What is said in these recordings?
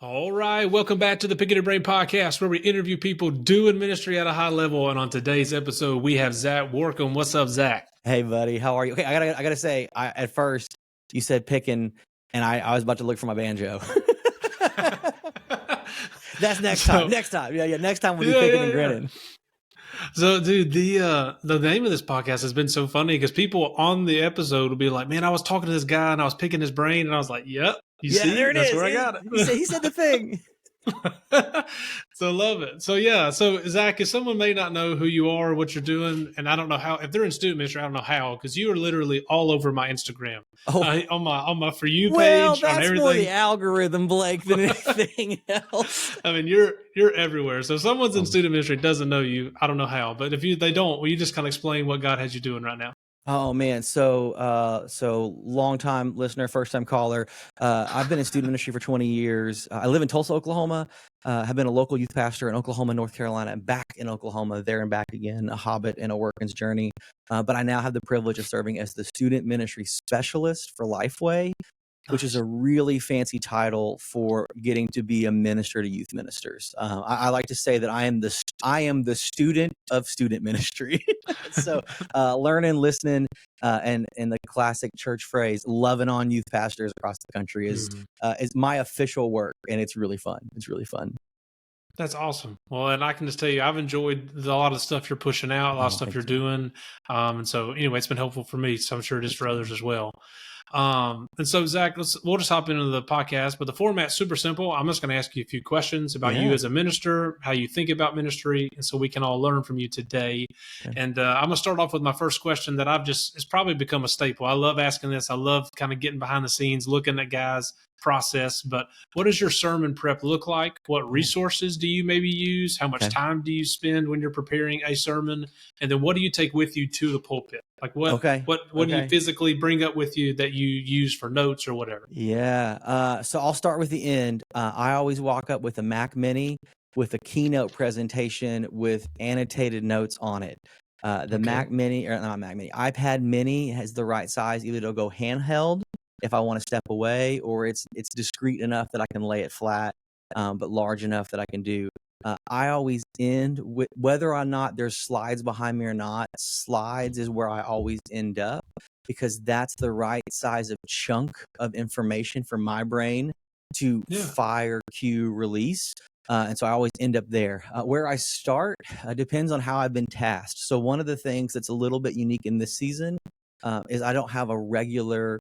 All right, welcome back to the Pick Your Brain podcast, where we interview people doing ministry at a high level. And on today's episode, we have Zac Workun. What's up, Zac? Hey, buddy, how are you? Okay, I gotta say, at first you said picking, and I was about to look for my banjo. That's next time. Next time, yeah. Next time we'll do picking and grinning. So, dude, the name of this podcast has been so funny because people on the episode will be like, "Man, I was talking to this guy and I was picking his brain," and I was like, "Yep, there it that's is. where I got it." He said the thing. So love it. So yeah. So Zac, if someone may not know who you are, what you're doing, and I don't know how, if they're in student ministry, I don't know how, because you are literally all over my Instagram, on my For You page. Well, that's more the algorithm, Blake, than anything else. I mean, you're everywhere. So if someone's in student ministry doesn't know you, I don't know how. But if they don't, will you just kind of explain what God has you doing right now? Oh man, so long time listener, first time caller. I've been in student ministry for 20 years. I live in Tulsa, Oklahoma. Have been a local youth pastor in Oklahoma, North Carolina, and back in Oklahoma, there and back again, a hobbit and a Workun's journey. But I now have the privilege of serving as the student ministry specialist for Lifeway, which is a really fancy title for getting to be a minister to youth ministers. I like to say that I am the student of student ministry. So learning, listening, and the classic church phrase, loving on youth pastors across the country is my official work, and it's really fun. It's really fun. That's awesome. Well, and I can just tell you, I've enjoyed a lot of the stuff you're pushing out, a lot of stuff you're doing. And so anyway, it's been helpful for me. So I'm sure it is for others as well. And so Zac, we'll just hop into the podcast, but the format's super simple. I'm just going to ask you a few questions about you as a minister, how you think about ministry, and so we can all learn from you today. Okay. And I'm going to start off with my first question that it's probably become a staple. I love asking this. I love kind of getting behind the scenes, looking at guys' process, but what does your sermon prep look like? What resources do you maybe use? How much time do you spend when you're preparing a sermon? And then what do you take with you to the pulpit? Like what do you physically bring up with you that you use for notes or whatever? Yeah. So I'll start with the end. I always walk up with a Mac Mini with a keynote presentation with annotated notes on it. Mac Mini, or not Mac Mini, iPad Mini has the right size. Either it'll go handheld if I want to step away, or it's discreet enough that I can lay it flat, but large enough that I can do. I always end with, whether or not there's slides behind me or not, slides is where I always end up, because that's the right size of chunk of information for my brain to fire, cue, release. And so I always end up there. Where I start depends on how I've been tasked. So one of the things that's a little bit unique in this season is I don't have a regular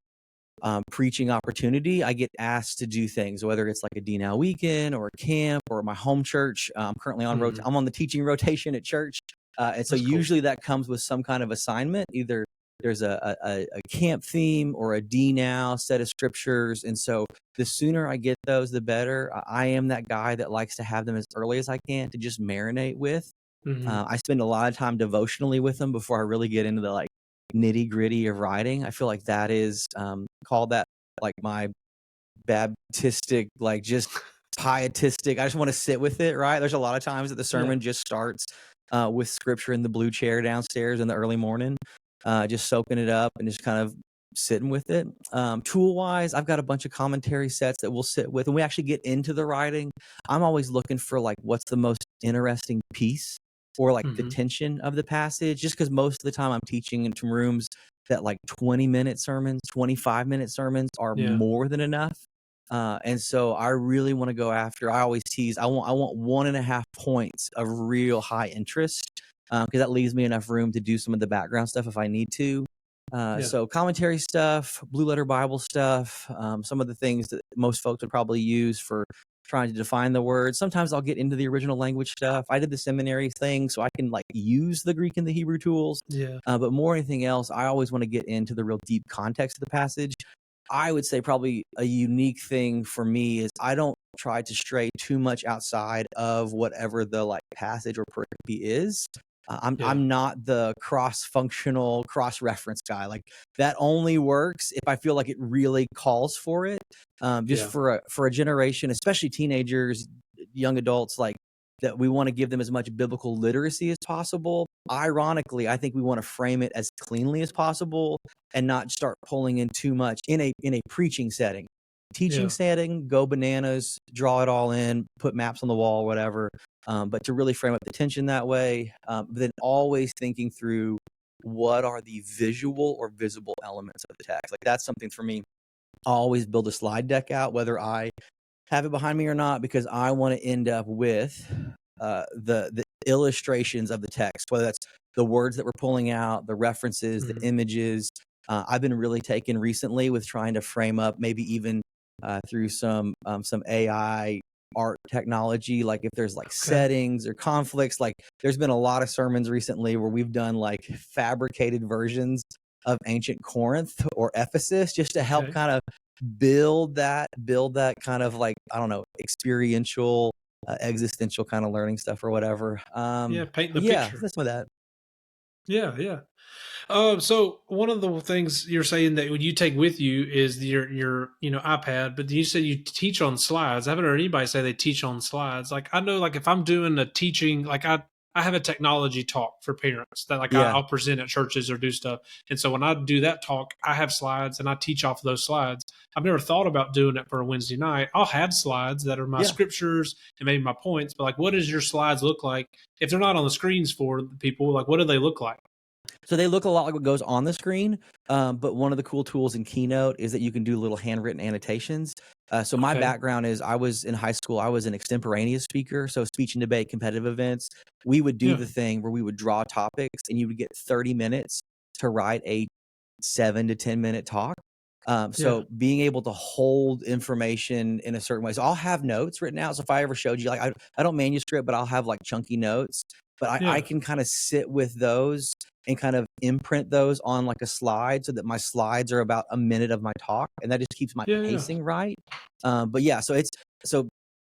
preaching opportunity. I get asked to do things, whether it's like a D-Now weekend or a camp or my home church. I'm currently on I'm on the teaching rotation at church. And so usually that comes with some kind of assignment. Either there's a camp theme or a D-Now set of scriptures. And so the sooner I get those, the better. I am that guy that likes to have them as early as I can to just marinate with. I spend a lot of time devotionally with them before I really get into the nitty gritty of writing. I feel like that is called that my Baptistic, just pietistic. I just want to sit with it, right? There's a lot of times that the sermon just starts with scripture in the blue chair downstairs in the early morning, just soaking it up and just kind of sitting with it. Tool wise, I've got a bunch of commentary sets that we'll sit with, and we actually get into the writing. I'm always looking for what's the most interesting piece or the tension of the passage, just because most of the time I'm teaching in some rooms that 20-minute sermons, 25-minute sermons are more than enough. And so I really want to go after, I always tease, I want 1.5 points of real high interest, because that leaves me enough room to do some of the background stuff if I need to. So commentary stuff, Blue Letter Bible stuff, some of the things that most folks would probably use for trying to define the word. Sometimes I'll get into the original language stuff. I did the seminary thing, so I can use the Greek and the Hebrew tools. But more anything else, I always want to get into the real deep context of the passage. I would say probably a unique thing for me is I don't try to stray too much outside of whatever the passage or pericope is. I'm not the cross-functional, cross-reference guy. That only works if I feel like it really calls for it. For a generation, especially teenagers, young adults, that we want to give them as much biblical literacy as possible. Ironically, I think we want to frame it as cleanly as possible and not start pulling in too much in a preaching setting. teaching Yeah. setting, go bananas, draw it all in, put maps on the wall, whatever. But to really frame up the tension that way, but then always thinking through what are the visual or visible elements of the text. Like that's something for me. I always build a slide deck out, whether I have it behind me or not, because I want to end up with the illustrations of the text, whether that's the words that we're pulling out, the references, the images. I've been really taken recently with trying to frame up, maybe even through some AI art technology, like if there's like settings or conflicts. Like there's been a lot of sermons recently where we've done like fabricated versions of ancient Corinth or Ephesus, just to help kind of build that kind of like, I don't know, experiential, existential kind of learning stuff or whatever. Painting the Yeah, picture. that's some of that. Yeah. So one of the things you're saying that when you take with you is your iPad, but you said you teach on slides. I haven't heard anybody say they teach on slides. Like I know, like if I'm doing a teaching, like I have a technology talk for parents that like I'll present at churches or do stuff. And so when I do that talk, I have slides and I teach off of those slides. I've never thought about doing it for a Wednesday night. I'll have slides that are my scriptures and maybe my points, but like, what does your slides look like if they're not on the screens for people? Like, what do they look like? So they look a lot like what goes on the screen, but one of the cool tools in Keynote is that you can do little handwritten annotations. So my background is I was in high school, I was an extemporaneous speaker, so speech and debate, competitive events. We would do the thing where we would draw topics and you would get 30 minutes to write a 7 to 10 minute talk. So being able to hold information in a certain way. So I'll have notes written out. So if I ever showed you, like I don't manuscript, but I'll have like chunky notes. But I can kind of sit with those and kind of imprint those on like a slide so that my slides are about a minute of my talk, and that just keeps my pacing right. But yeah, so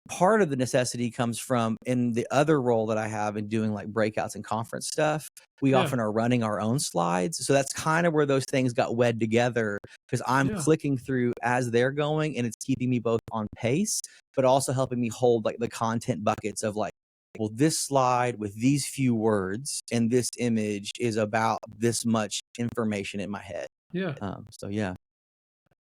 part of the necessity comes from in the other role that I have in doing like breakouts and conference stuff. We often are running our own slides. So that's kind of where those things got wed together, because I'm clicking through as they're going, and it's keeping me both on pace, but also helping me hold like the content buckets of like, well, this slide with these few words and this image is about this much information in my head. So yeah.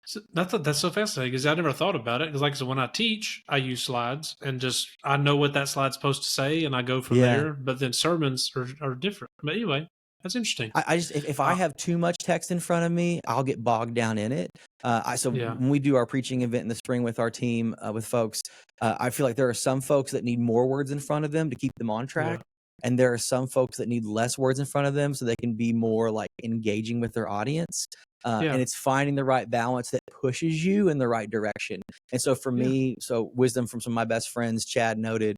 So that's so fascinating because I never thought about it. Because like I said, when I teach, I use slides and just I know what that slide's supposed to say, and I go from there. But then sermons are different. But anyway, that's interesting. I just if I have too much text in front of me, I'll get bogged down in it. When we do our preaching event in the spring with our team, with folks, I feel like there are some folks that need more words in front of them to keep them on track. And there are some folks that need less words in front of them so they can be more like engaging with their audience. And it's finding the right balance that pushes you in the right direction. And so for me, so wisdom from some of my best friends, Chad noted,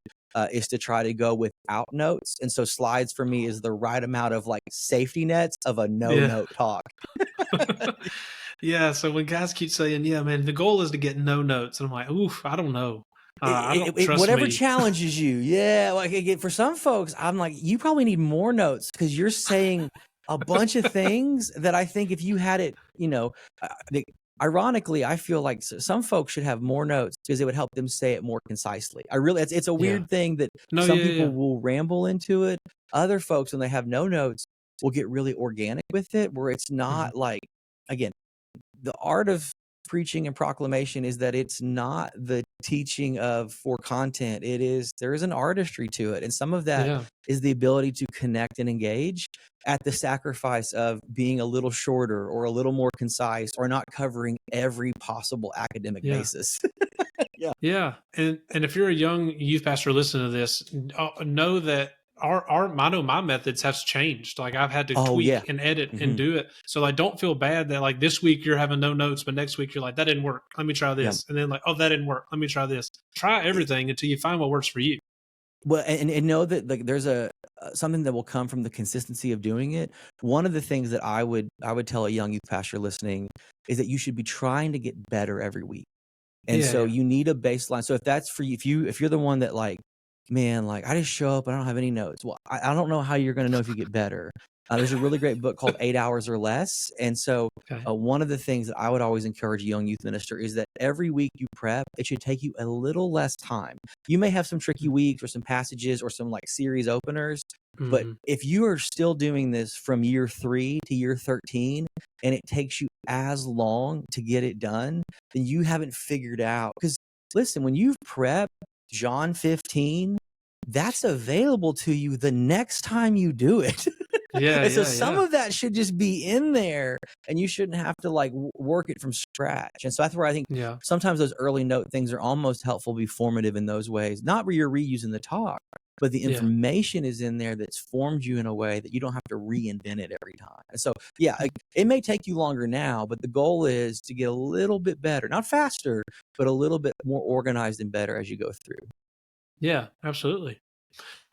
is to try to go without notes. And so slides for me is the right amount of like safety nets of a note talk. So when guys keep saying, yeah, man, the goal is to get no notes. And I'm like, oof, I don't know. I don't trust whatever me. challenges you. Like for some folks, I'm like, you probably need more notes because you're saying a bunch of things that I think if you had it, ironically, I feel like some folks should have more notes because it would help them say it more concisely. It's a weird thing that some people will ramble into it. Other folks, when they have no notes, will get really organic with it, where it's not like, again, the art of preaching and proclamation is that it's not the teaching for content. There is an artistry to it. And some of that is the ability to connect and engage at the sacrifice of being a little shorter or a little more concise or not covering every possible academic basis. And if you're a young youth pastor listening to this, know that I know my methods have changed. Like I've had to tweak and edit and do it. So like, don't feel bad that like this week you're having no notes, but next week you're like, that didn't work. Let me try this. And then like, oh, that didn't work. Let me try this. Try everything until you find what works for you. Well, and know that like there's something that will come from the consistency of doing it. One of the things that I would tell a young youth pastor listening is that you should be trying to get better every week. And you need a baseline. So if that's for you, if you're the one that like, man, like I just show up, I don't have any notes. Well, I don't know how you're going to know if you get better. There's a really great book called 8 Hours or Less. And so Okay. one of the things that I would always encourage a young youth minister is that every week you prep, it should take you a little less time. You may have some tricky weeks or some passages or some like series openers, but Mm-hmm. if you are still doing this from year 3 to year 13 and it takes you as long to get it done, then you haven't figured out. Because listen, when you've prepped John 15, that's available to you the next time you do it. Yeah, And so yeah, some yeah, of that should just be in there and you shouldn't have to like work it from scratch. And so that's where I think yeah, sometimes those early note things are almost helpful, be formative in those ways, not where you're reusing the talk, but the yeah. information is in there that's formed you in a way that you don't have to reinvent it every time. And so, yeah, it may take you longer now, but the goal is to get a little bit better, not faster, but a little bit more organized and better as you go through. Yeah, absolutely.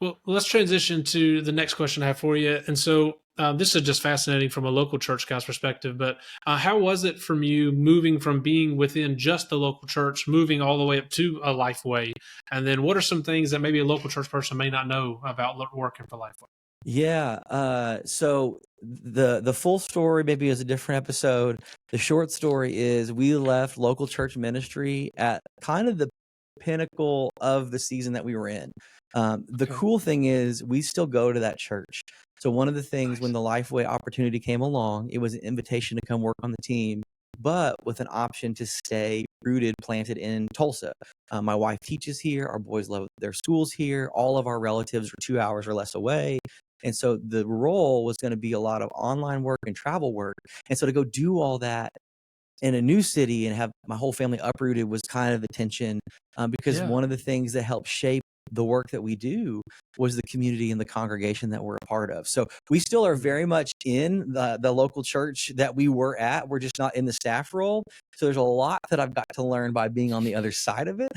Well, let's transition to the next question I have for you. And so this is just fascinating from a local church guy's perspective, but how was it from you moving from being within just the local church, moving all the way up to a Lifeway? And then what are some things that maybe a local church person may not know about working for Lifeway? Yeah. So the full story maybe is a different episode. The short story is we left local church ministry at kind of the pinnacle of the season that we were in. The Okay. cool thing is we still go to that church. So one of the things when Nice. the Lifeway opportunity came along, it was an invitation to come work on the team, but with an option to stay rooted, planted in Tulsa. My wife teaches here. Our boys love their schools here. All of our relatives are 2 hours or less away. And so the role was going to be a lot of online work and travel work. And so to go do all that in a new city and have my whole family uprooted was kind of the tension, because Yeah. one of the things that helped shape the work that we do was the community and the congregation that we're a part of. So we still are very much in the local church that we were at. We're just not in the staff role. So there's a lot that I've got to learn by being on the other side of it.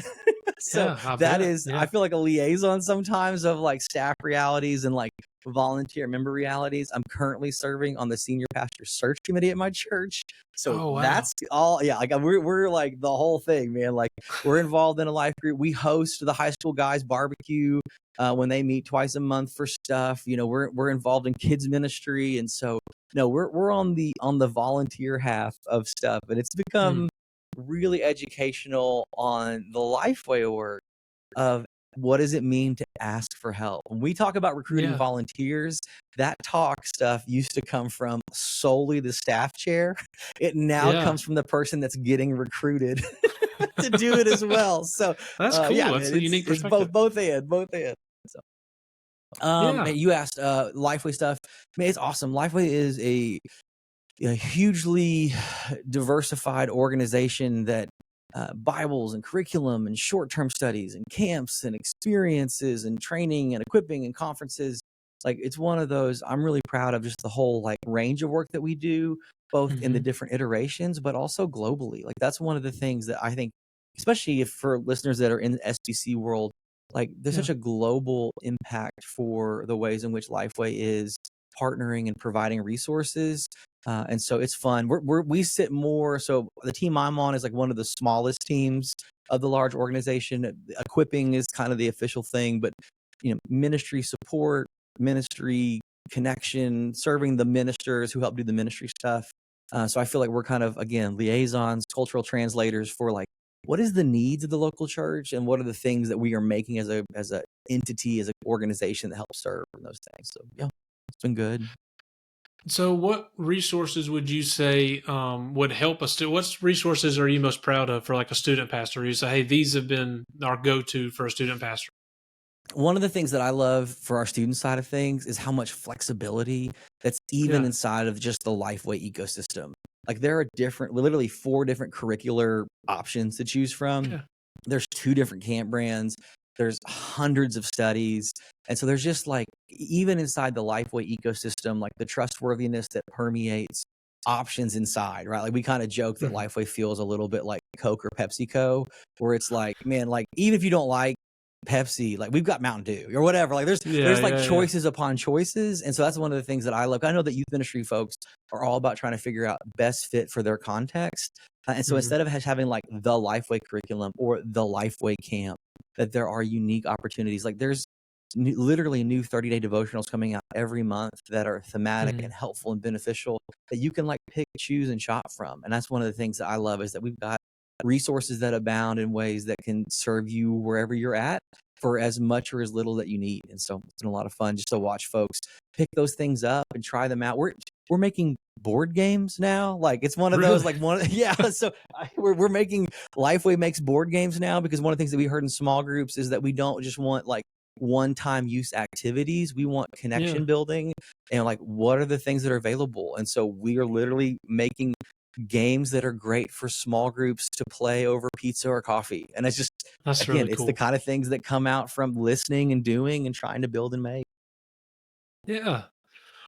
So Yeah, I that bet. is, I Yeah. feel like a liaison sometimes of like staff realities and like volunteer member realities. I'm currently serving on the senior pastor search committee at my church. So Oh, wow. that's all. Yeah. Like we're like the whole thing, man. Like we're involved in a life group. We host the high school guys barbecue when they meet twice a month for stuff. You know, we're involved in kids ministry. And so, no, we're on the volunteer half of stuff, and it's Mm. become really educational on the Lifeway work of what does it mean to ask for help. When we talk about recruiting Yeah. volunteers, that talk stuff used to come from solely the staff chair. It now Yeah. comes from the person that's getting recruited to do it as well. So That's yeah, cool. That's man, a unique it's perspective. both and. So Yeah. man, you asked Lifeway stuff. Man, it's awesome. Lifeway is a hugely diversified organization that Bibles and curriculum and short-term studies and camps and experiences and training and equipping and conferences. Like it's one of those, I'm really proud of just the whole like range of work that we do, both in the Hmm. different iterations, but also globally. Like that's one of the things that I think, especially if for listeners that are in the SBC world, like there's Yeah. such a global impact for the ways in which Lifeway is partnering and providing resources. And so it's fun. We sit more. So the team I'm on is like one of the smallest teams of the large organization. Equipping is kind of the official thing, but you know, ministry support, ministry connection, serving the ministers who help do the ministry stuff. So I feel like we're kind of again liaisons, cultural translators for like what is the needs of the local church and what are the things that we are making as a entity, as an organization that helps serve and those things. So yeah, it's been good. So, what resources would you say would help us? What resources are you most proud of for like a student pastor? You say, hey, these have been our go-to for a student pastor. One of the things that I love for our student side of things is how much flexibility that's even Yeah. inside of just the Lifeway ecosystem. Like there are literally 4 different curricular options to choose from. Yeah. There's 2 different camp brands. There's hundreds of studies. And so there's just like, even inside the Lifeway ecosystem, like the trustworthiness that permeates options inside, right? Like we kind of joke that Hmm. Lifeway feels a little bit like Coke or PepsiCo, where it's like, man, like even if you don't like Pepsi, like we've got Mountain Dew or whatever. Like Yeah. there's like Yeah. Yeah. choices upon choices. And so that's one of the things that I love. I know that youth ministry folks are all about trying to figure out best fit for their context. And so Hmm. instead of having like the Lifeway curriculum or the Lifeway camp, that there are unique opportunities. Like there's literally new 30-day devotionals coming out every month that are thematic Mhm. and helpful and beneficial that you can like pick, choose, and shop from. And that's one of the things that I love is that we've got resources that abound in ways that can serve you wherever you're at for as much or as little that you need. And so it's been a lot of fun just to watch folks pick those things up and try them out. We're making board games now. Like it's one of those Really? like yeah. So we're making Lifeway makes board games now because one of the things that we heard in small groups is that we don't just want like one-time use activities. We want Yeah. connection building and like what are the things that are available. And so we are literally making games that are great for small groups to play over pizza or coffee. And it's just, That's again, really it's the cool. kind of things that come out from listening and doing and trying to build and make. Yeah.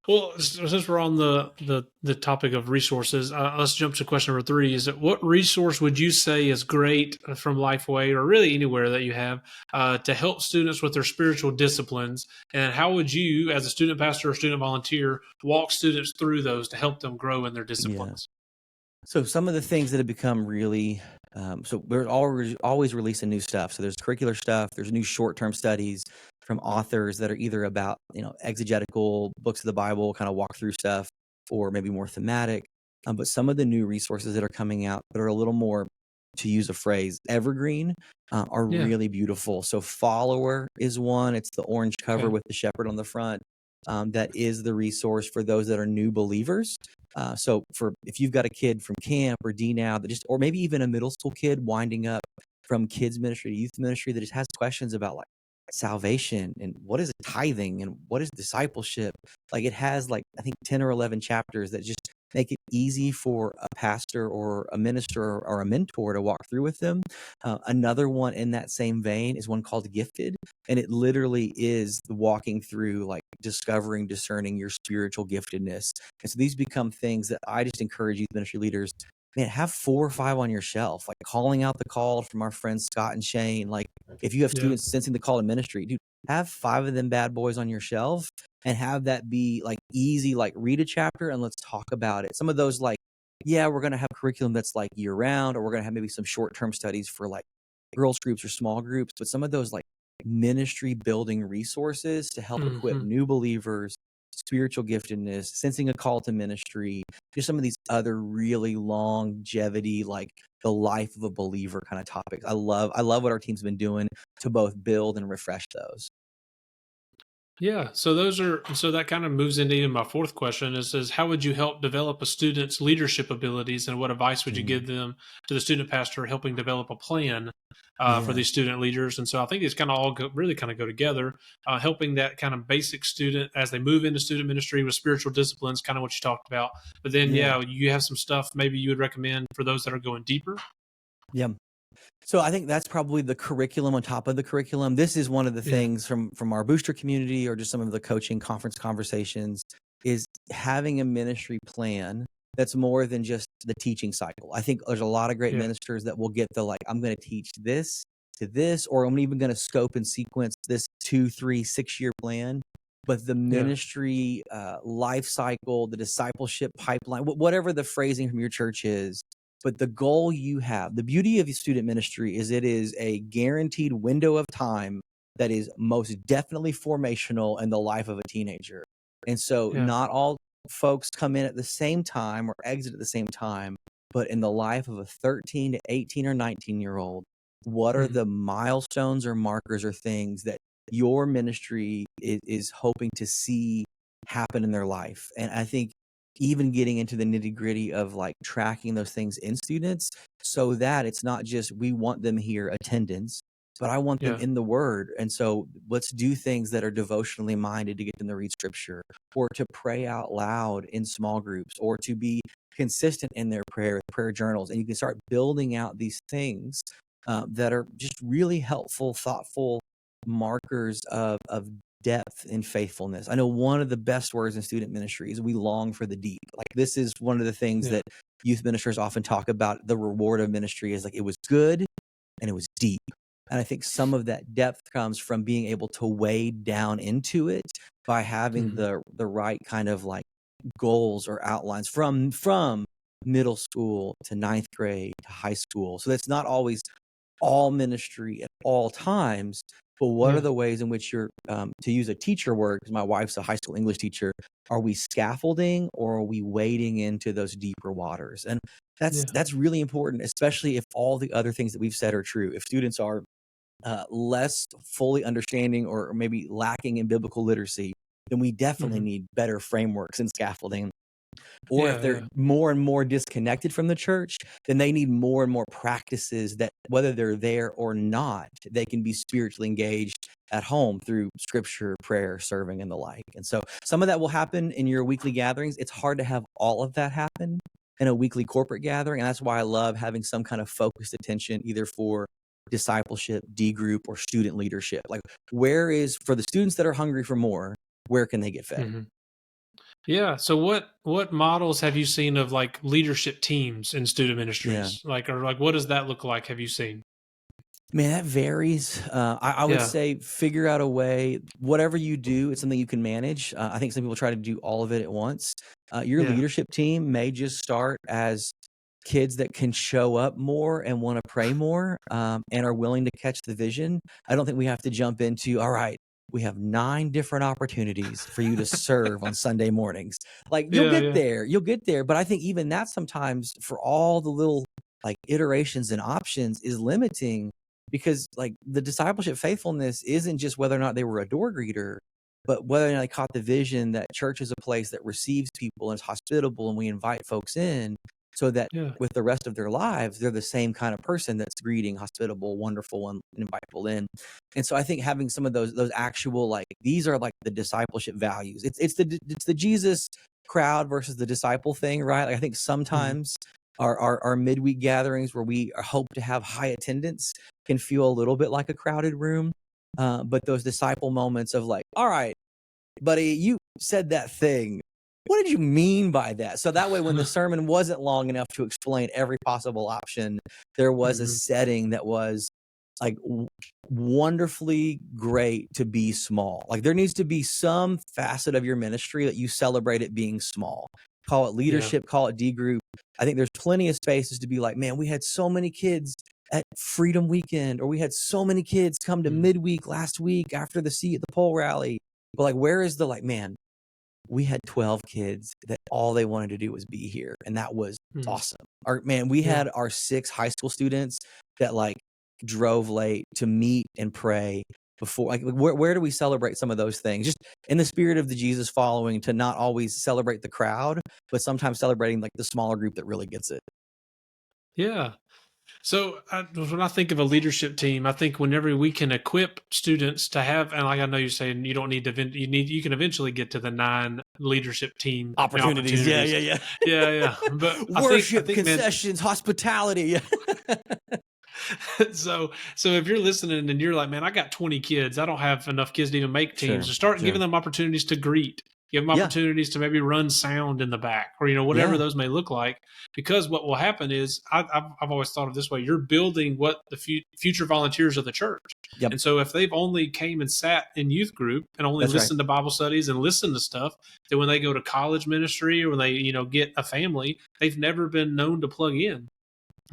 Well, since we're on the topic of resources, let's jump to question number 3. Is that what resource would you say is great from Lifeway or really anywhere that you have to help students with their spiritual disciplines? And how would you, as a student pastor or student volunteer, walk students through those to help them grow in their Yeah. disciplines? So some of the things that have become really, so we're always releasing new stuff. So there's curricular stuff, there's new short-term studies from authors that are either about, exegetical books of the Bible, kind of walk through stuff, or maybe more thematic. But some of the new resources that are coming out that are a little more, to use a phrase, evergreen, are Yeah. really beautiful. So Follower is one. It's the orange cover Okay. with the shepherd on the front. That is the resource for those that are new believers. So for if you've got a kid from camp or DNOW that just, or maybe even a middle school kid winding up from kids ministry to youth ministry that just has questions about like salvation and what is tithing and what is discipleship, like it has like I think 10 or 11 chapters that just make it easy for a pastor or a minister or a mentor to walk through with them. Another one in that same vein is one called Gifted, and it literally is walking through like discovering, discerning your spiritual giftedness. And so these become things that I just encourage youth ministry leaders, man, have 4 or 5 on your shelf, like calling out the call from our friends Scott and Shane. Like if you have Yeah. students sensing the call to ministry, dude, have 5 of them bad boys on your shelf and have that be like easy, like read a chapter and let's talk about it. Some of those like, yeah, we're going to have curriculum that's like year round, or we're going to have maybe some short-term studies for like girls groups or small groups, but some of those like ministry building resources to help equip Hmm. new believers, spiritual giftedness, sensing a call to ministry, just some of these other really longevity, like the life of a believer kind of topics. I love what our team's been doing to both build and refresh those. Yeah, so that kind of moves into even my 4th question. It says, how would you help develop a student's leadership abilities, and what advice would you Mm, give them to the student pastor helping develop a plan for yeah. these student leaders? And so I think it's kind of all really kind of go together, helping that kind of basic student as they move into student ministry with spiritual disciplines, kind of what you talked about. But then, Yeah. yeah, you have some stuff maybe you would recommend for those that are going deeper. Yeah. So I think that's probably the curriculum on top of the curriculum. This is one of the Yeah, things from our booster community or just some of the coaching conference conversations is having a ministry plan that's more than just the teaching cycle. I think there's a lot of great yeah, ministers that will get the like, I'm going to teach this to this, or I'm even going to scope and sequence this 2, 3, 6 year plan. But the yeah, ministry life cycle, the discipleship pipeline, whatever the phrasing from your church is, but the goal you have, the beauty of student ministry is it is a guaranteed window of time that is most definitely formational in the life of a teenager. And so yeah. not all folks come in at the same time or exit at the same time, but in the life of a 13 to 18 or 19-year-old, what are Mhm. the milestones or markers or things that your ministry is hoping to see happen in their life? And I think even getting into the nitty-gritty of like tracking those things in students so that it's not just we want them here attendance, but I want them Yeah, in the word. And so let's do things that are devotionally minded to get them to read scripture or to pray out loud in small groups or to be consistent in their prayer journals. And you can start building out these things that are just really helpful, thoughtful markers of depth and faithfulness. I know one of the best words in student ministry is we long for the deep. Like this is one of the things yeah. that youth ministers often talk about. The reward of ministry is like it was good and it was deep. And I think some of that depth comes from being able to wade down into it by having Mhm. the right kind of like goals or outlines from middle school to ninth grade to high school. So that's not always all ministry at all times, but what are Yeah. the ways in which you're, to use a teacher word, because my wife's a high school English teacher, are we scaffolding or are we wading into those deeper waters? And Yeah. that's really important, especially if all the other things that we've said are true. If students are less fully understanding or maybe lacking in biblical literacy, then we definitely Mhm. need better frameworks and scaffolding. Or if Yeah, they're yeah. more and more disconnected from the church, then they need more and more practices that, whether they're there or not, they can be spiritually engaged at home through scripture, prayer, serving, and the like. And so some of that will happen in your weekly gatherings. It's hard to have all of that happen in a weekly corporate gathering. And that's why I love having some kind of focused attention, either for discipleship, D group, or student leadership. Like, where is, for the students that are hungry for more, where can they get fed? Mhm. Yeah. So what models have you seen of like leadership teams in student Yeah. ministries? Like, or like what does that look like? Have you seen? Man, that varies. I would Yeah. say figure out a way. Whatever you do, it's something you can manage. I think some people try to do all of it at once. Your Yeah. leadership team may just start as kids that can show up more and want to pray more, and are willing to catch the vision. I don't think we have to jump into, all right, we have 9 different opportunities for you to serve on Sunday mornings. Like, Yeah, yeah. you'll get there. But I think even that sometimes, for all the little like iterations and options, is limiting, because like the discipleship faithfulness isn't just whether or not they were a door greeter, but whether or not they caught the vision that church is a place that receives people and is hospitable, and we invite folks in, so that Yeah. with the rest of their lives, they're the same kind of person that's greeting, hospitable, wonderful, and invite people in. And so I think having some of those actual, like, these are like the discipleship values. It's the Jesus crowd versus the disciple thing, right? Like, I think Mhm. sometimes our midweek gatherings where we hope to have high attendance can feel a little bit like a crowded room. But those disciple moments of like, all right, buddy, you said that thing. What did you mean by that? So that way, when the sermon wasn't long enough to explain every possible option, there was a Mhm. setting that was like wonderfully great to be small. Like, there needs to be some facet of your ministry that you celebrate it being small. Call it Yeah. leadership, call it D group. I think there's plenty of spaces to be like, man, we had so many kids at Freedom Weekend, or we had so many kids come to Mhm. midweek last week after the seat at the pole rally. But like, where is the, like, man, we had 12 kids that all they wanted to do was be here, and that was Mhm. awesome. Our man, we Yeah. had our 6 high school students that like drove late to meet and pray before. Like, where do we celebrate some of those things? Just in the spirit of the Jesus following, to not always celebrate the crowd, but sometimes celebrating like the smaller group that really gets it. Yeah. So when I think of a leadership team, I think whenever we can equip students to have, and like I know you're saying, you don't need to, you can eventually get to the 9 leadership team Opportunities, yeah, opportunities. yeah, Yeah, yeah. yeah. But I Worship, think, man, concessions, hospitality. so if you're listening and you're like, man, I got 20 kids, I don't have enough kids to even make teams. Sure, So start giving sure. them opportunities to greet, give them Yeah, opportunities to maybe run sound in the back, or whatever yeah. those may look like. Because what will happen is, I've always thought of this way: you're building what the future volunteers of the church. Yep, And so if they've only came and sat in youth group and only that's right. listened to Bible studies and listened to stuff, then when they go to college ministry, or when they get a family, they've never been known to plug in.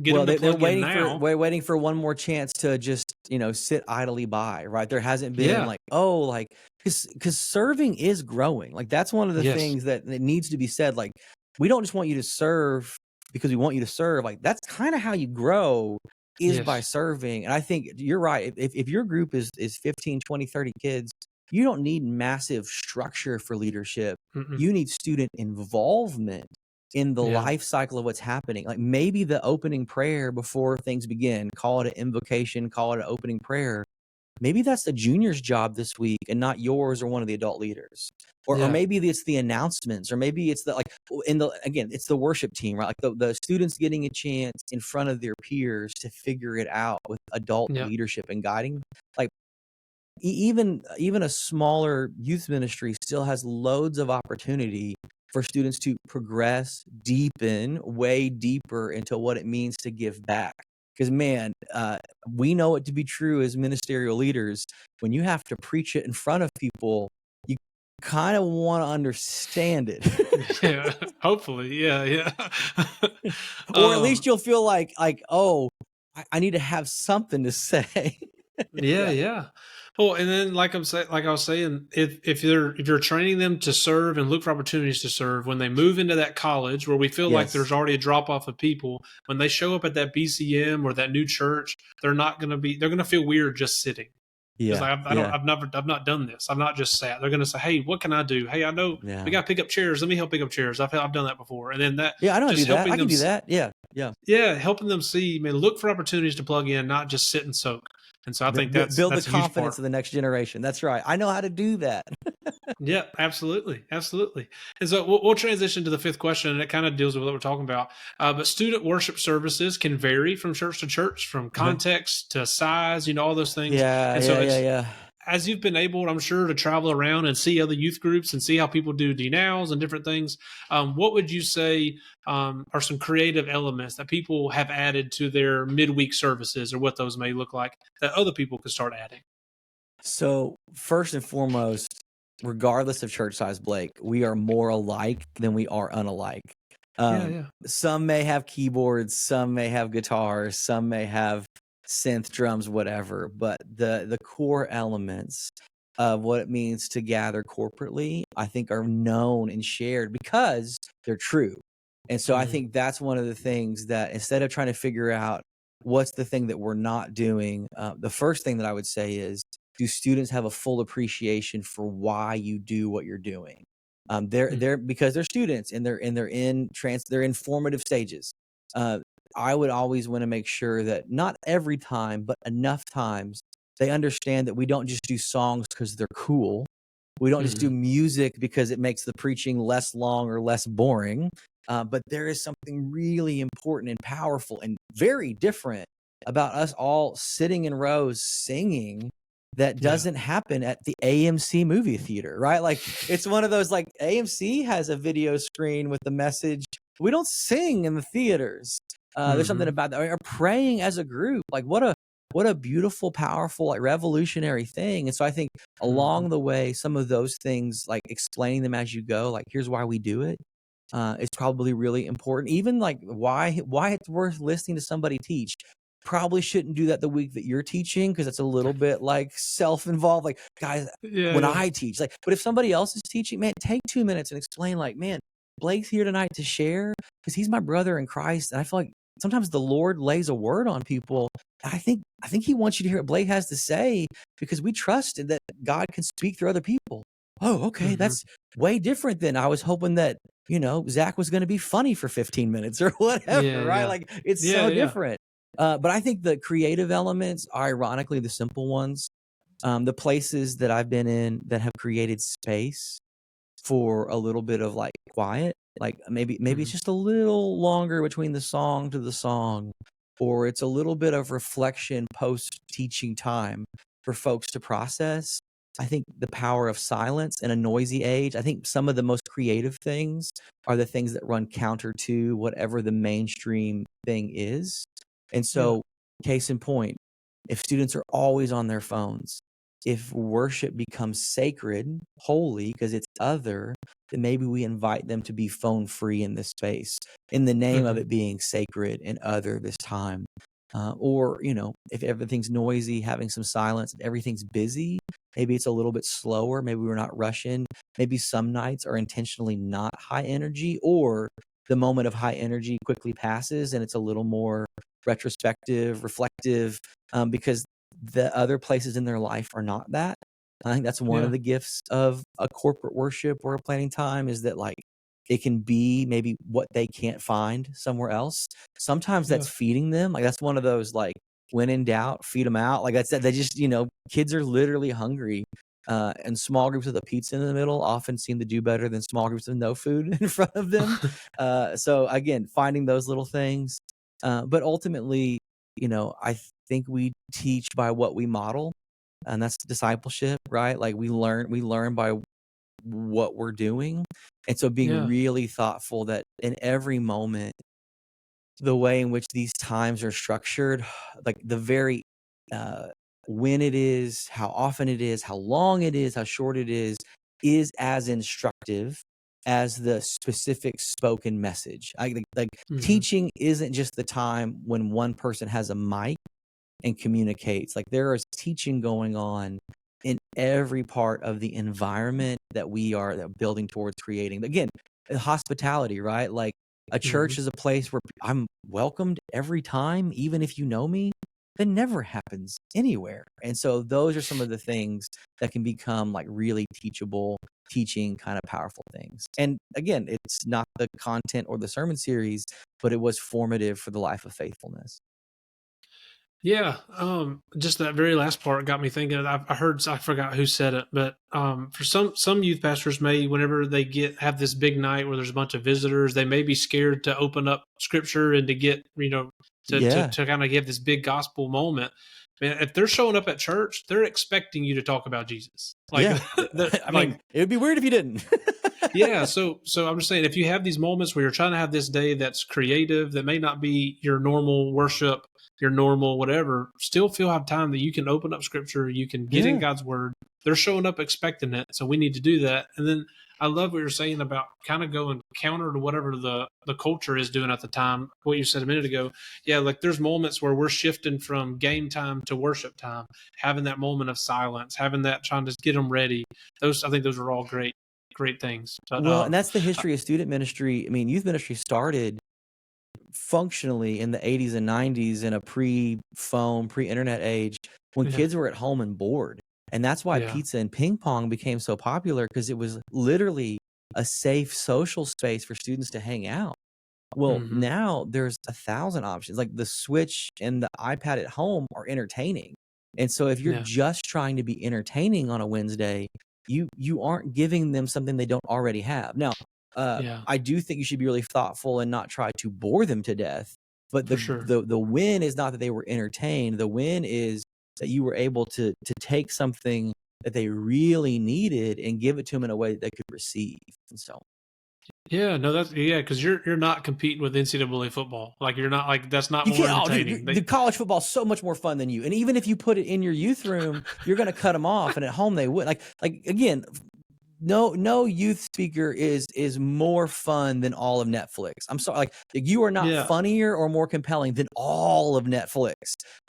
Get Well, them to they're plug in waiting for now. waiting for one more chance to just, sit idly by, right? There hasn't been Yeah. like, oh, like, because serving is growing. Like, that's one of the Yes. things that needs to be said. Like, we don't just want you to serve because we want you to serve. Like, that's kind of how you grow, is by Yes. serving. And I think you're right. If your group is 15, 20, 30 kids, you don't need massive structure for leadership. Mm-mm. You need student involvement in the Yeah. life cycle of what's happening. Like, maybe the opening prayer before things begin, call it an invocation, call it an opening prayer. Maybe that's the junior's job this week and not yours or one of the adult leaders. Or Yeah. maybe it's the announcements, or maybe it's the, like, again, it's the worship team, right? Like the students getting a chance in front of their peers to figure it out with adult Yeah. leadership and guiding. Like, even a smaller youth ministry still has loads of opportunity for students to progress, deepen, way deeper into what it means to give back. Because, man, we know it to be true as ministerial leaders. When you have to preach it in front of people, you kind of want to understand it. Yeah. Hopefully. Yeah. Yeah. Or at least um, you'll feel like, oh, I need to have something to say. yeah. Yeah. Yeah. Well, and then like I was saying, if you're training them to serve and look for opportunities to serve, when they move into that college where we feel like Yes. there's already a drop off of people, when they show up at that BCM or that new church, they're gonna feel weird just sitting. Because Yeah. like Yeah. I've not done this. I've not just sat. They're gonna say, "Hey, what can I do? Hey, I know we Yeah. got to pick up chairs. Let me help pick up chairs. I've done that before." And then that Yeah. I know how to do just that. helping I them, can do that. Yeah. Yeah. yeah, helping them see, man, look for opportunities to plug in, not just sit and soak. And so I think Build the that's a huge confidence part. of the next generation. That's right. I know how to do that. Yeah, absolutely, absolutely. And so we'll transition to the fifth question, and it kind of deals with what we're talking about. But student worship services can vary from church to church, from Okay. context to size, all those things. Yeah. And so Yeah. Yeah. it's Yeah. as you've been able, I'm sure, to travel around and see other youth groups and see how people do DNOWs and different things. What would you say are some creative elements that people have added to their midweek services, or what those may look like that other people could start adding? So, first and foremost, regardless of church size, Blake, we are more alike than we are unalike. Yeah, yeah. Some may have keyboards, some may have guitars, some may have synth drums, whatever. But the core elements of what it means to gather corporately, I think, are known and shared because they're true. And so I Mhm. think that's one of the things that, instead of trying to figure out what's the thing that we're not doing, the first thing that I would say is, do students have a full appreciation for why you do what you're doing? Mhm. They're because they're students, and they're in formative stages. Uh, I would always want to make sure that not every time, but enough times, they understand that we don't just do songs because they're cool. We don't just do Mhm. music because it makes the preaching less long or less boring. But there is something really important and powerful and very different about us all sitting in rows singing that Yeah. doesn't happen at the AMC movie theater, right? Like, it's one of those, like, AMC has a video screen with the message. We don't sing in the theaters. There's something Mhm. about that. Or praying as a group. Like, what a beautiful, powerful, like, revolutionary thing. And so I think Mhm. along the way, some of those things, like explaining them as you go, like, here's why we do it, is probably really important. Even like why it's worth listening to somebody teach. Probably shouldn't do that the week that you're teaching, because it's a little bit like self-involved. Like, guys, Yeah, when yeah. I teach, like, but if somebody else is teaching, man, take 2 minutes and explain, like, man, Blake's here tonight to share because he's my brother in Christ. And I feel like sometimes the Lord lays a word on people. I think he wants you to hear what Blake has to say, because we trust that God can speak through other people. Oh, okay. Mhm. That's way different than I was hoping that, Zach was going to be funny for 15 minutes or whatever, Yeah, right? yeah. Like, it's Yeah, so yeah. different. But I think the creative elements are ironically the simple ones. The places that I've been in that have created space for a little bit of, like, quiet, like, maybe it's Mhm. just a little longer between the song to the song, or it's a little bit of reflection post teaching time for folks to process. I think the power of silence in a noisy age, I think some of the most creative things are the things that run counter to whatever the mainstream thing is. And Yeah. so, case in point, if students are always on their phones, if worship becomes sacred, holy, because it's other, then maybe we invite them to be phone free in this space in the name of Mhm. it being sacred and other this time. Or, if everything's noisy, having some silence. If everything's busy, maybe it's a little bit slower. Maybe we're not rushing. Maybe some nights are intentionally not high energy, or the moment of high energy quickly passes and it's a little more retrospective, reflective, because the other places in their life are not that. I think that's one of Yeah. the gifts of a corporate worship or a planning time, is that, like, it can be maybe what they can't find somewhere else. Sometimes Yeah. that's feeding them. Like, that's one of those, like, when in doubt, feed them out. Like, that's that. They just, kids are literally hungry. And small groups with a pizza in the middle often seem to do better than small groups with no food in front of them. So again, finding those little things. But ultimately, I think we teach by what we model, and that's discipleship, right? Like, we learn by what we're doing. And so being Yeah. really thoughtful that in every moment, the way in which these times are structured, like the very uh, when it is, how often it is, how long it is, how short it is as instructive as the specific spoken message. Like, Mhm. teaching isn't just the time when one person has a mic and communicates. Like, there is teaching going on in every part of the environment that we are building towards creating. Again, hospitality, right? Like a Mhm. church is a place where I'm welcomed every time, even if you know me. That never happens anywhere. And so those are some of the things that can become like really teachable, teaching kind of powerful things. And again, it's not the content or the sermon series, but it was formative for the life of faithfulness. Yeah, just that very last part got me thinking. I heard, I forgot who said it, but for some youth pastors, may whenever they have this big night where there's a bunch of visitors, they may be scared to open up Scripture and to get Yeah. to kind of give this big gospel moment. Man, if they're showing up at church, they're expecting you to talk about Jesus. Like, Yeah. I like mean, it would be weird if you didn't. yeah, so I'm just saying, if you have these moments where you're trying to have this day that's creative, that may not be your normal worship, your normal whatever, still feel have time that you can open up Scripture, you can get in Yeah. God's Word. They're showing up expecting it, so we need to do that. And then I love what you're saying about kind of going counter to whatever the culture is doing at the time. What you said a minute ago, yeah, like there's moments where we're shifting from game time to worship time, having that moment of silence, having that trying to get them ready. Those, I think those are all great things. But Well, and that's the history of student ministry. I mean, youth ministry started functionally in the 80s and 90s in a pre-phone, pre-internet age when yeah, kids were at home and bored. And that's why yeah, pizza and ping pong became so popular, because it was literally a safe social space for students to hang out. Well, hmm, now there's 1,000 options. Like the Switch and the iPad at home are entertaining. And so if you're yeah, just trying to be entertaining on a Wednesday, you aren't giving them something they don't already have. Now, yeah, I do think you should be really thoughtful and not try to bore them to death. But for the sure. the the win is not that they were entertained. The win is that you were able to take something that they really needed and give it to them in a way that they could receive. And so Yeah, no, that's yeah, because you're not competing with NCAA football. Like you're not like that's not you more can't. Oh, dude, entertaining. the They, college football is so much more fun than you. And even if you put it in your youth room, you're going to cut them off. And at home, they would like again. No youth speaker is more fun than all of Netflix. I'm sorry, like you are not yeah, funnier or more compelling than all of Netflix.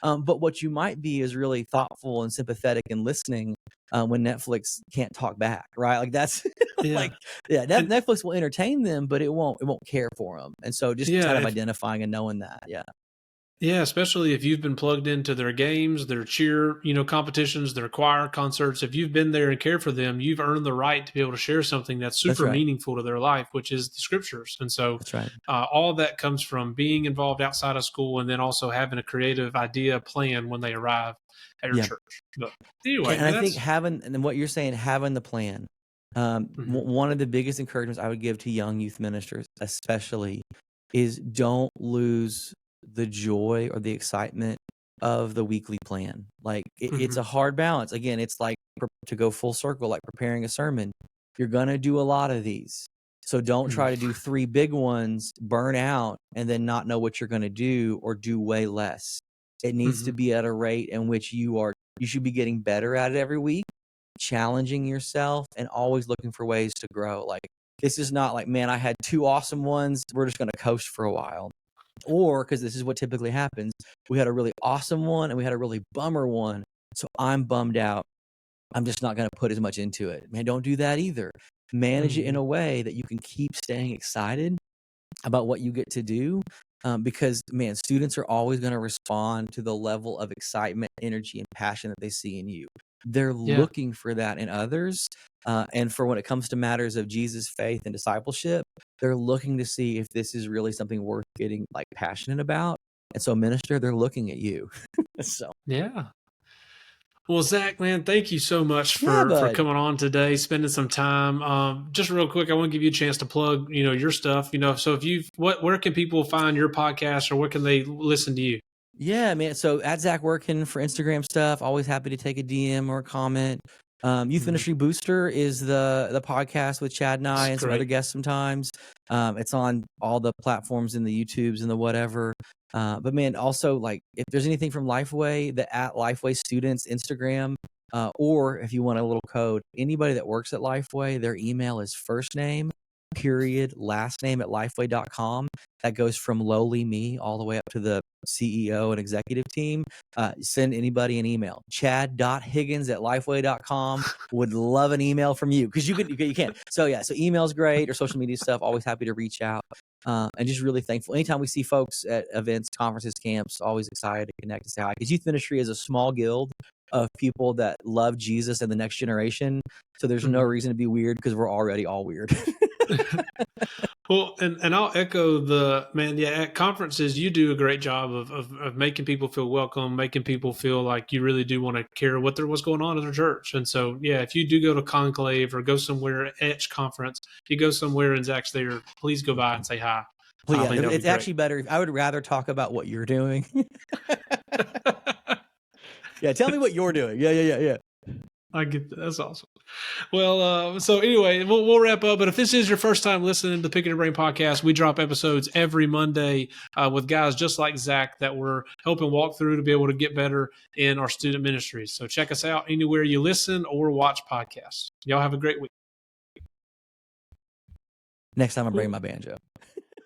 But what you might be is really thoughtful and sympathetic and listening when Netflix can't talk back, right? Like that's yeah, like yeah, and Netflix will entertain them, but it won't care for them. And so just yeah, kind of if identifying and knowing that, yeah, yeah, especially if you've been plugged into their games, their cheer, competitions, their choir concerts. If you've been there and cared for them, you've earned the right to be able to share something that's that's super right, meaningful to their life, which is the scriptures. And so, that's right. all of that comes from being involved outside of school, and then also having a creative idea plan when they arrive at your Yeah. church. But anyway, And I man, think that's having and what you're saying, having the plan. mhm, One of the biggest encouragements I would give to young youth ministers, especially, is don't lose the joy or the excitement of the weekly plan. Like it's mhm, a hard balance. Again, it's like to go full circle, like preparing a sermon. You're gonna do a lot of these, so don't mhm, try to do 3 big ones, burn out, and then not know what you're gonna do or do way less. It needs to mhm, be at a rate in which you should be getting better at it every week, challenging yourself, and always looking for ways to grow. Like, this is not like, man, I had 2 awesome ones. We're just going to coast for a while. Or, because this is what typically happens, we had a really awesome one and we had a really bummer one. So I'm bummed out. I'm just not going to put as much into it. Man, don't do that either. Manage it in mhm. a way that you can keep staying excited about what you get to do, because man, students are always going to respond to the level of excitement, energy, and passion that they see in you. They're Yeah, looking for that in others, and for when it comes to matters of Jesus faith and discipleship, they're looking to see if this is really something worth getting like passionate about. And so minister, they're looking at you. So yeah. Well, Zach, man, thank you so much yeah, for bud. coming on today, spending some time. Just real quick, I want to give you a chance to plug, your stuff. So if you, where can people find your podcast, or where can they listen to you? Yeah, man. So at Zac Workun for Instagram stuff, always happy to take a DM or a comment. Youth Mhm. Ministry Booster is the podcast with Chad and I It's and some other great. guests sometimes. It's on all the platforms and the YouTubes and the whatever. But man, also like if there's anything from Lifeway, the at Lifeway students Instagram, or if you want a little code, anybody that works at Lifeway, their email is first name period last name at lifeway.com. That goes from lowly me all the way up to the CEO and executive team. Send anybody an email. chad.higgins@lifeway.com. Would love an email from you because you can. So email's great, or social media stuff. Always happy to reach out. And just really thankful. Anytime we see folks at events, conferences, camps, always excited to connect and say hi. Because youth ministry is a small guild of people that love Jesus and the next generation. So there's no reason to be weird because we're already all weird. Well, and I'll echo at conferences, you do a great job of making people feel welcome, making people feel like you really do want to care what's going on at their church. And so, yeah, if you do go to Conclave or go somewhere, Etch conference, if you go somewhere and Zach's there, please go by and say hi. Well, yeah, it's actually better. I would rather talk about what you're doing. Yeah, tell me what you're doing. Yeah. I get that. That's awesome. Well, so anyway, we'll wrap up. But if this is your first time listening to the Picking Your Brain podcast, we drop episodes every Monday with guys just like Zach that we're helping walk through to be able to get better in our student ministries. So check us out anywhere you listen or watch podcasts. Y'all have a great week. Next time I bring my banjo.